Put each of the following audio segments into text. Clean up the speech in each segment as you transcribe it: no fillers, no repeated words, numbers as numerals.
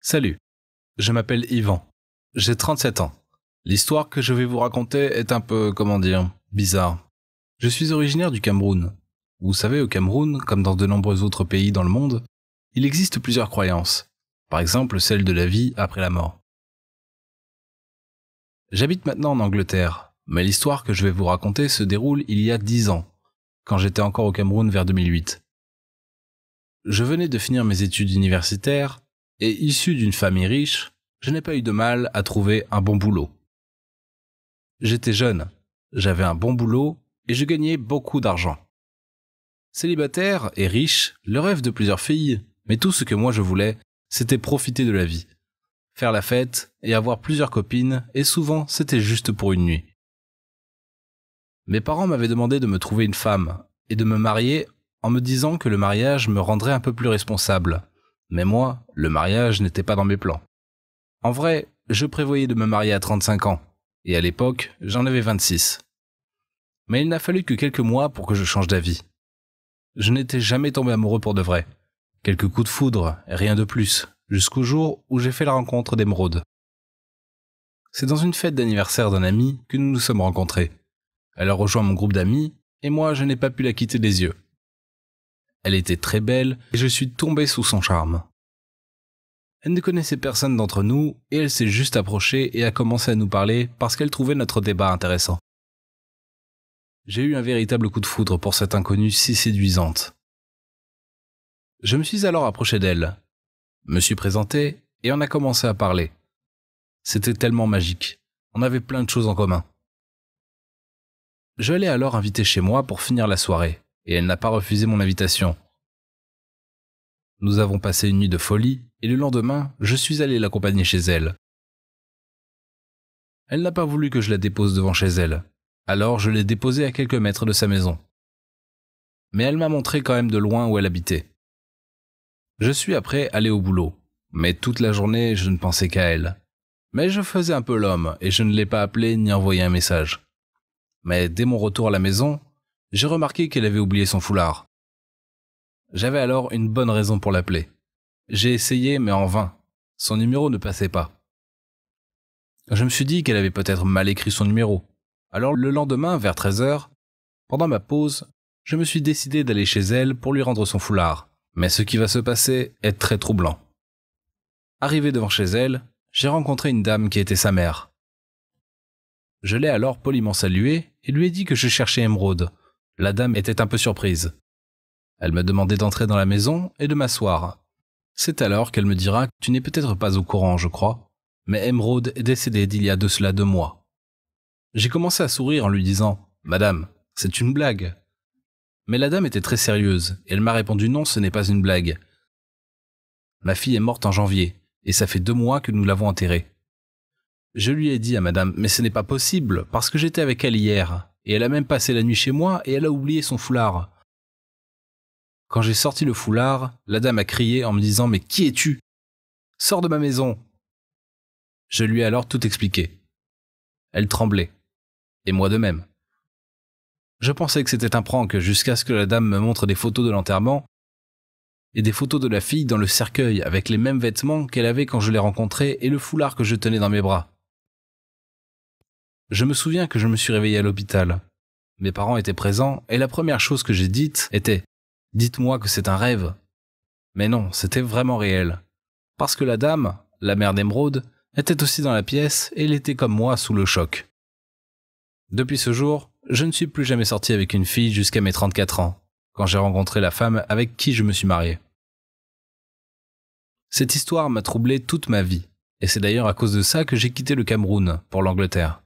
Salut, je m'appelle Yvan. J'ai 37 ans. L'histoire que je vais vous raconter est un peu, bizarre. Je suis originaire du Cameroun. Vous savez, au Cameroun, comme dans de nombreux autres pays dans le monde, il existe plusieurs croyances. Par exemple, celle de la vie après la mort. J'habite maintenant en Angleterre, mais l'histoire que je vais vous raconter se déroule il y a 10 ans, quand j'étais encore au Cameroun vers 2008. Je venais de finir mes études universitaires, et issu d'une famille riche, je n'ai pas eu de mal à trouver un bon boulot. J'étais jeune, j'avais un bon boulot et je gagnais beaucoup d'argent. Célibataire et riche, le rêve de plusieurs filles, mais tout ce que moi je voulais, c'était profiter de la vie. Faire la fête et avoir plusieurs copines, et souvent c'était juste pour une nuit. Mes parents m'avaient demandé de me trouver une femme et de me marier en me disant que le mariage me rendrait un peu plus responsable. Mais moi, le mariage n'était pas dans mes plans. En vrai, je prévoyais de me marier à 35 ans, et à l'époque, j'en avais 26. Mais il n'a fallu que quelques mois pour que je change d'avis. Je n'étais jamais tombé amoureux pour de vrai. Quelques coups de foudre, et rien de plus, jusqu'au jour où j'ai fait la rencontre d'Emeraude. C'est dans une fête d'anniversaire d'un ami que nous nous sommes rencontrés. Elle a rejoint mon groupe d'amis, et moi je n'ai pas pu la quitter des yeux. Elle était très belle, et je suis tombé sous son charme. Elle ne connaissait personne d'entre nous, et elle s'est juste approchée et a commencé à nous parler parce qu'elle trouvait notre débat intéressant. J'ai eu un véritable coup de foudre pour cette inconnue si séduisante. Je me suis alors approché d'elle, me suis présenté, et on a commencé à parler. C'était tellement magique, on avait plein de choses en commun. Je l'ai alors invitée chez moi pour finir la soirée, et elle n'a pas refusé mon invitation. Nous avons passé une nuit de folie, et le lendemain, je suis allé l'accompagner chez elle. Elle n'a pas voulu que je la dépose devant chez elle, alors je l'ai déposée à quelques mètres de sa maison. Mais elle m'a montré quand même de loin où elle habitait. Je suis après allé au boulot, mais toute la journée, je ne pensais qu'à elle. Mais je faisais un peu l'homme, et je ne l'ai pas appelée ni envoyé un message. Mais dès mon retour à la maison, j'ai remarqué qu'elle avait oublié son foulard. J'avais alors une bonne raison pour l'appeler. J'ai essayé, mais en vain. Son numéro ne passait pas. Je me suis dit qu'elle avait peut-être mal écrit son numéro. Alors le lendemain, vers 13h, pendant ma pause, je me suis décidé d'aller chez elle pour lui rendre son foulard. Mais ce qui va se passer est très troublant. Arrivé devant chez elle, j'ai rencontré une dame qui était sa mère. Je l'ai alors poliment saluée et lui ai dit que je cherchais Emeraude. La dame était un peu surprise. Elle m'a demandé d'entrer dans la maison et de m'asseoir. C'est alors qu'elle me dira « Tu n'es peut-être pas au courant, je crois, mais Emeraude est décédée d'il y a de cela 2 mois. » J'ai commencé à sourire en lui disant « Madame, c'est une blague. » Mais la dame était très sérieuse et elle m'a répondu « Non, ce n'est pas une blague. Ma fille est morte en janvier et ça fait 2 mois que nous l'avons enterrée. » Je lui ai dit à madame « Mais ce n'est pas possible parce que j'étais avec elle hier et elle a même passé la nuit chez moi et elle a oublié son foulard. » Quand j'ai sorti le foulard, la dame a crié en me disant « Mais qui es-tu? Sors de ma maison !» Je lui ai alors tout expliqué. Elle tremblait. Et moi de même. Je pensais que c'était un prank jusqu'à ce que la dame me montre des photos de l'enterrement et des photos de la fille dans le cercueil avec les mêmes vêtements qu'elle avait quand je l'ai rencontrée et le foulard que je tenais dans mes bras. Je me souviens que je me suis réveillé à l'hôpital. Mes parents étaient présents et la première chose que j'ai dite était « Dites-moi que c'est un rêve ». Mais non, c'était vraiment réel. Parce que la dame, la mère d'Emeraude, était aussi dans la pièce et elle était comme moi sous le choc. Depuis ce jour, je ne suis plus jamais sorti avec une fille jusqu'à mes 34 ans, quand j'ai rencontré la femme avec qui je me suis marié. Cette histoire m'a troublé toute ma vie, et c'est d'ailleurs à cause de ça que j'ai quitté le Cameroun pour l'Angleterre.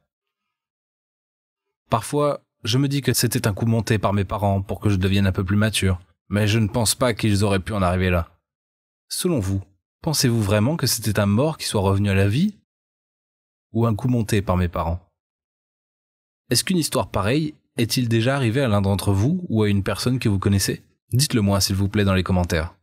Parfois, je me dis que c'était un coup monté par mes parents pour que je devienne un peu plus mature, mais je ne pense pas qu'ils auraient pu en arriver là. Selon vous, pensez-vous vraiment que c'était un mort qui soit revenu à la vie? Ou un coup monté par mes parents? Est-ce qu'une histoire pareille est-il déjà arrivée à l'un d'entre vous ou à une personne que vous connaissez? Dites-le moi s'il vous plaît dans les commentaires.